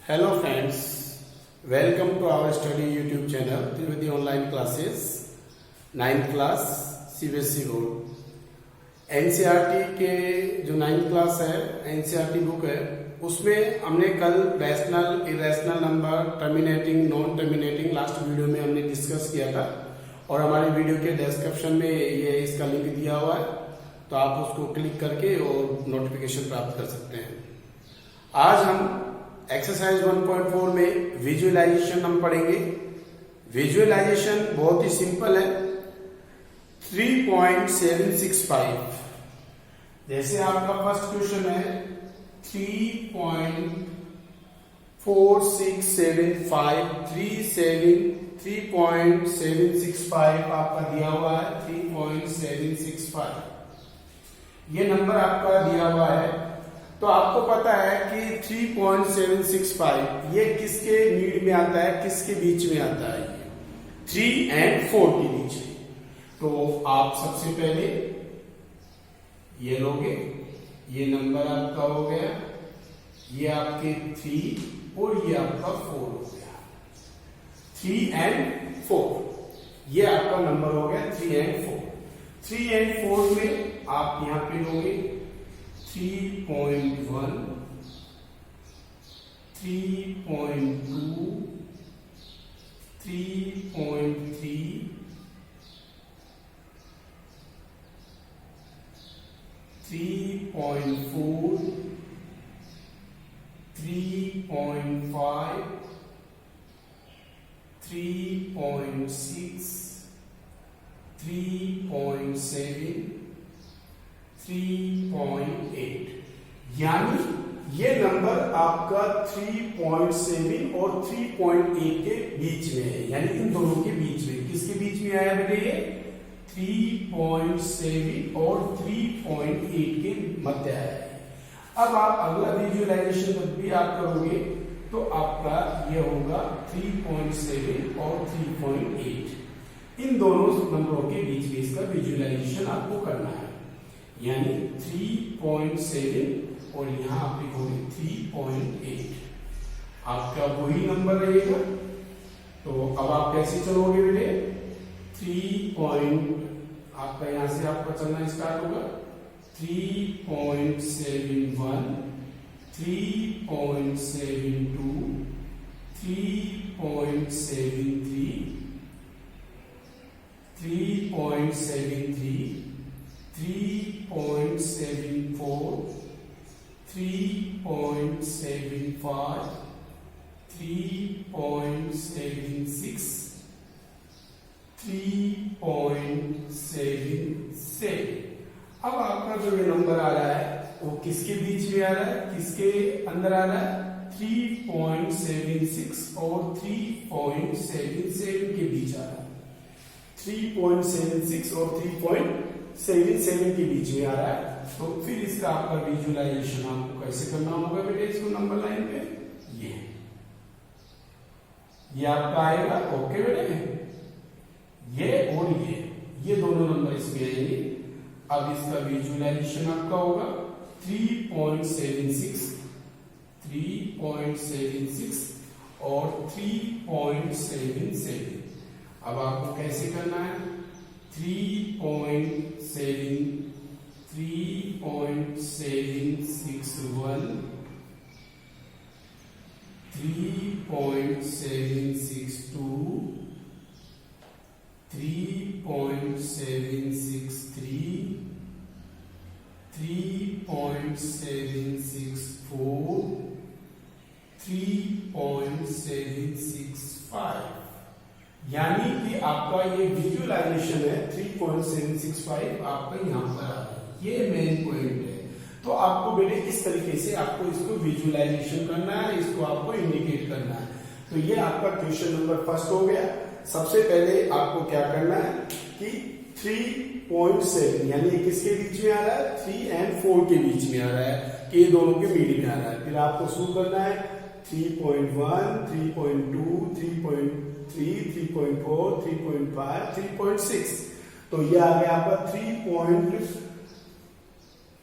Hello friends, welcome to our study YouTube channel Trivedi Online Classes 9th class CBSE board. NCERT के जो 9th class है NCERT book है उसमें हमने कल rational irrational number terminating non terminating last video में हमने discuss किया था और हमारे वीडियो के डिस्क्रिप्शन में ये इसका लिंक दिया हुआ है, तो आप उसको क्लिक करके और नोटिफिकेशन प्राप्त कर सकते हैं। आज हम एक्सरसाइज 1.4 में विजुअलाइजेशन हम पढ़ेंगे। विजुअलाइजेशन बहुत ही सिंपल है। 3.765 जैसे आपका फर्स्ट क्वेश्चन है 3.765 आपका दिया हुआ है। 3.765 ये नंबर आपका दिया हुआ है। तो आपको पता है कि 3.765 ये किसके मीड में आता है, किसके बीच में आता है? 3 और 4 के बीच में। तो आप सबसे पहले ये लोगे, ये नंबर आपका हो गया, ये आपके 3 और ये आपका 4 हो गया। 3 और 4 ये आपका नंबर हो गया। 3 और 4 3 और 4 में आप यहां पे लोगे 3.1, 3.2, 3.3, 3.4, 3.5, 3.6, 3.7, 3.8 यानी ये नंबर आपका 3.7 और 3.8 के बीच में है, यानी इन दोनों के बीच में। किसके बीच में आया बेटे? ये 3.7 और 3.8 के मध्य है। अब आप अगला विजुअलाइजेशन जब भी आप करोगे तो आपका ये होगा 3.7 और 3.8, इन दोनों नंबरों के बीच में इसका विजुअलाइजेशन आपको करना है। यानी 3.7 और यहां आप लिखोगे 3.8, आपका वही नंबर रहेगा। तो अब आप कैसे चलोगे बेटे? 3 आपका यहां से आपका चलना स्टार्ट होगा। 3.71, 3.72, 3.73, 3.73, 3.74, 3.75, 3.76, 3.77। अब आपका जो ये नंबर आ रहा है वो किसके बीच में आ रहा है, किसके अंदर आ रहा है? 3.76 और 3.77 के बीच आ रहा है। 3.76 और 3.77 के बीच में आ रहा है। तो फिर इसका आपका विजुअलाइजेशन आपको कैसे करना होगा बेटे? इसको नंबर लाइन पे ये आपका आएगा। ओके बेटे, ये और ये दोनों नंबर इसमें आएंगे। अब इसका विजुअलाइजेशन आपका होगा 3.76 और 3.77। अब आपको कैसे करना है? 3.761, 3.762, 3.763, 3.764, 3.765 यानी कि आपका ये विजुअलाइजेशन है 3.765 आपका यहां पर आ रहा है। ये मेन पॉइंट है। तो आपको बेटे इस तरीके से आपको इसको विजुअलाइजेशन करना है, इसको आपको इंडिकेट करना है। तो ये आपका क्वेश्चन नंबर फर्स्ट हो गया। सबसे पहले आपको क्या करना है कि 3.7 यानी किसके बीच में आ रहा है? 3 और 4 के बीच में आ रहा है, कि ये दोनों के मीडियम में आ रहा है। फिर आपको शुरू करना है 3.1, 3.2, 3.3, 3.4, 3.5, 3.6। तो ये आ गया आपका 3.5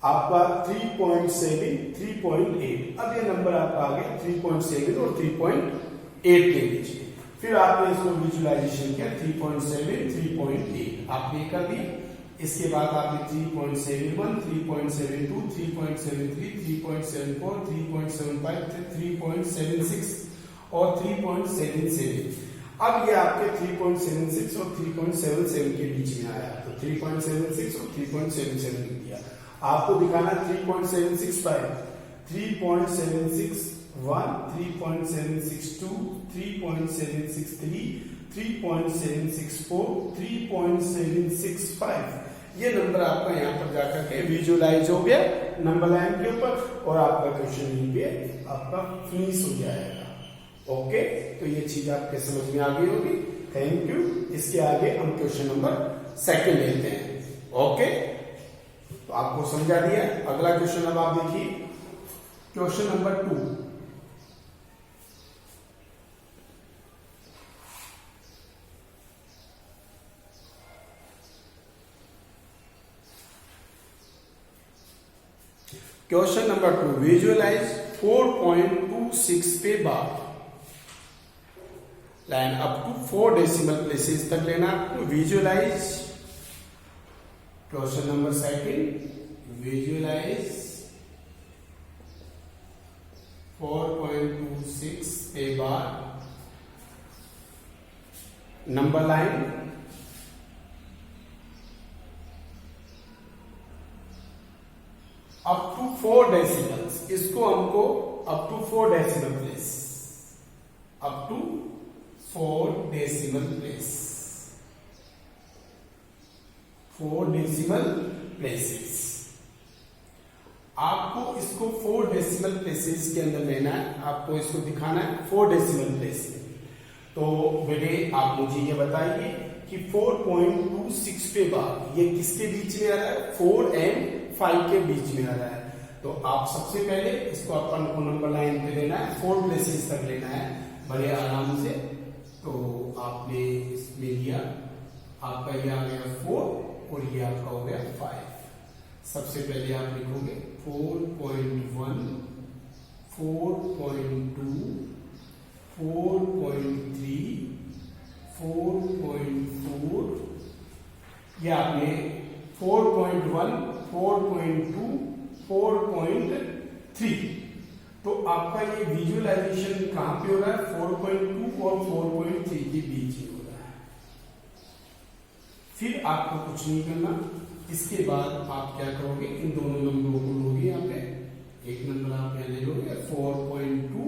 आपका 3.7, 3.8। अब ये नंबर आपका आ गया 3.7 और 3.8 के बीच में। फिर आपने इसको विजुअलाइजेशन किया 3.7, 3.8 आपने कर दिया। इसके बाद आपने 3.71, 3.72, 3.73, 3.74, 3.75, 3.76 और 3.77। अब ये आपके 3.76 और 3.77 के बीच में आया, तो 3.76 और 3.77 लिख दिया। आपको दिखाना 3.765, 3.761, 3.762, 3.763, 3.764, 3.765। ये नंबर आपका यहाँ पर जाकर के विजुअलाइज हो गया नंबर लाइन के ऊपर, और आपका क्वेश्चन यहीं पे आपका फिनिश हो जाएगा। ओके, तो ये चीज आपके समझ में आ गई होगी। Thank you. इसके आगे हम क्वेश्चन नंबर 2 लेते हैं। ओके, तो आपको समझा दिया। अगला क्वेश्चन अब आप देखिए, question number 2। Question number 2, visualise 4.26 पे bar line up to 4 decimal places तक लेना आपको। विजुअलाइज क्वेश्चन नंबर 2, विजुअलाइज 4.26 पे bar number line up to 4 decimals. इसको हमको up to 4 decimal place, up to 4 decimal place, 4 decimal places. आपको इसको 4 decimal places के अंदर लेना है, आपको इसको दिखाना है 4 डेसिमल प्लेस में। तो बेटे आप मुझे ये बताइए कि 4.26 पे बार ये किसके बीच में आ रहा है? 4 एंड 5 के बीच में आ रहा है। तो आप सबसे पहले इसको अपन को नंबर लाइन पे लेना है, 4 प्लेसेस तक लेना है बड़े आराम से। तो आपने इसमें लिया, आपका ये आ गया 4 और ये आपका हो गया 5। सबसे पहले आप लिखोगे 4.1, 4.2, 4.3, 4.4। ये आपने 4.1, 4.2, 4.3। तो आपका ये विजुअलाइजेशन कहां पे हो रहा है? 4.2 और 4.3 के बीच में हो रहा है। फिर आपको कुछ नहीं करना। इसके बाद आप क्या करोगे? इन दोनों नंबरों को लोगे यहाँ पे, एक नंबर आप यहाँ ले लोगे 4.2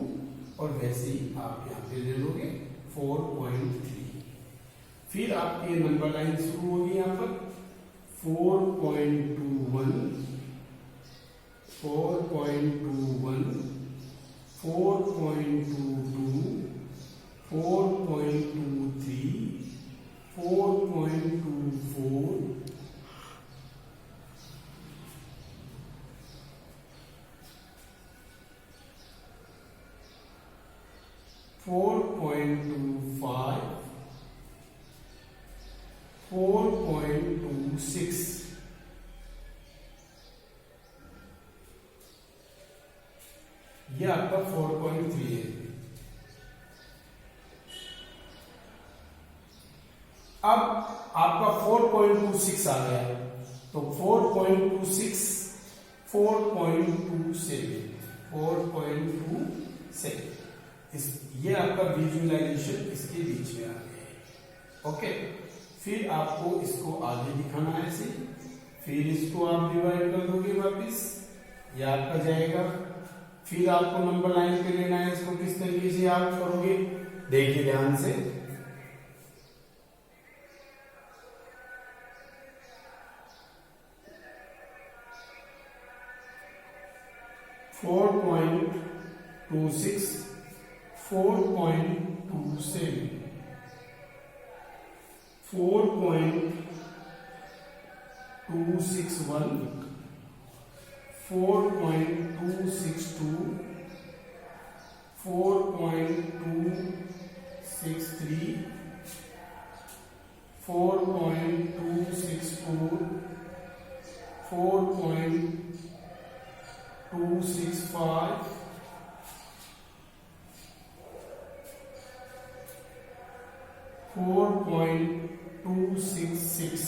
और वैसे ही आप यहाँ पे ले लोगे 4.3। फिर आपकी नंबर लाइन शुरू होगी यहाँ पर 4.21, 4.21, 4.22, 4.23, 4.24, 4.25, 4.26। ये आपका 4.3 है। अब आपका 4.26 आ गया, तो 4.26, 4.27, 4.27 ये आपका विजुअलाइजेशन इसके बीच में आ गया है। ओके, फिर आपको इसको आगे दिखाना है ऐसे, फिर इसको आप डिवाइड कर दोगे वापिस, ये आपका जाएगा। फिर आपको नंबर लाइन पे लेना है, इसको किस तरीके से आप करोगे देखिए ध्यान से। फोर 4.26, 4.27, 4.261, 4.262, 4.263, 4.264, 4.265, 4.265 4.266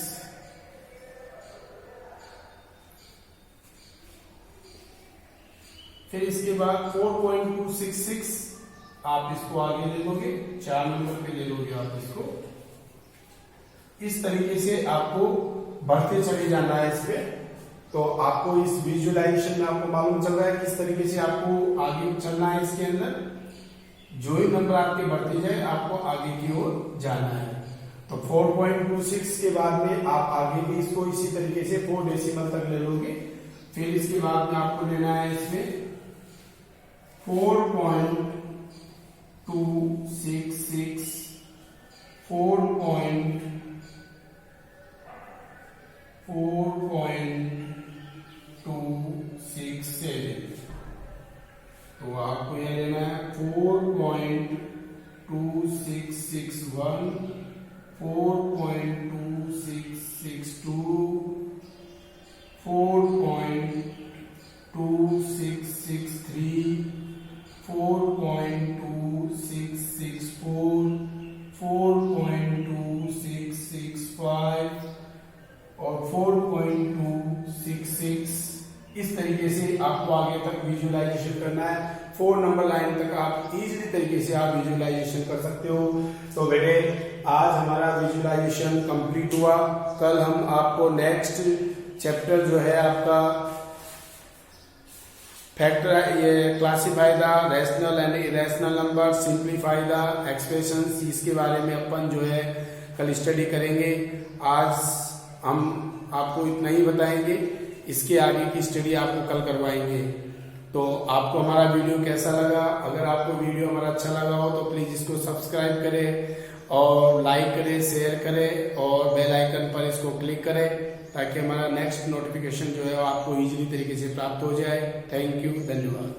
फिर इसके बाद 4.266 आप इसको आगे ले लोगे, 4 नंबर पे ले लोगे आप इसको। इस तरीके से आपको बढ़ते चले जाना है इसमें। तो आपको इस विजुअलाइजेशन में आपको मालूम चल रहा है किस तरीके से आपको आगे चलना है। इसके अंदर जो ही नंबर आपके बढ़ते जाए आपको आगे की ओर जाना है। तो 4.26 के बाद में आप आगे भी इसको इसी तरीके से 4 डेसिमल तक ले लोगे। फिर इसके बाद में आपको लेना है इसमें 4.266 4.267 तो आपको यह लेना है 4.2661 4.2662 4.2663 4.2664 4.2665 और 4.266। इस तरीके से आपको आगे तक विजुअलाइजेशन करना है। 4 नंबर लाइन तक आप इजीली तरीके से आप विजुअलाइजेशन कर सकते हो। तो बेटे आज हमारा विजुअलाइजेशन कंप्लीट हुआ। कल हम आपको नेक्स्ट चैप्टर जो है आपका फैक्टर, ये classify the rational and irrational number, simplify the expressions, इसके बारे में अपन जो है कल स्टडी करेंगे। आज हम आपको इतना ही बताएंगे, इसके आगे की स्टडी आपको कल करवाएंगे। तो आपको हमारा वीडियो कैसा लगा? अगर आपको वीडियो हमारा अच्छा लगा हो तो प्लीज इसको सब्सक्राइब करें और लाइक करें, शेयर करें और बेल आइकन पर इसको क्लिक करें ताकि हमारा नेक्स्ट नोटिफिकेशन जो है आपको इजीली तरीके से प्राप्त हो जाए। थैंक यू, धन्यवाद।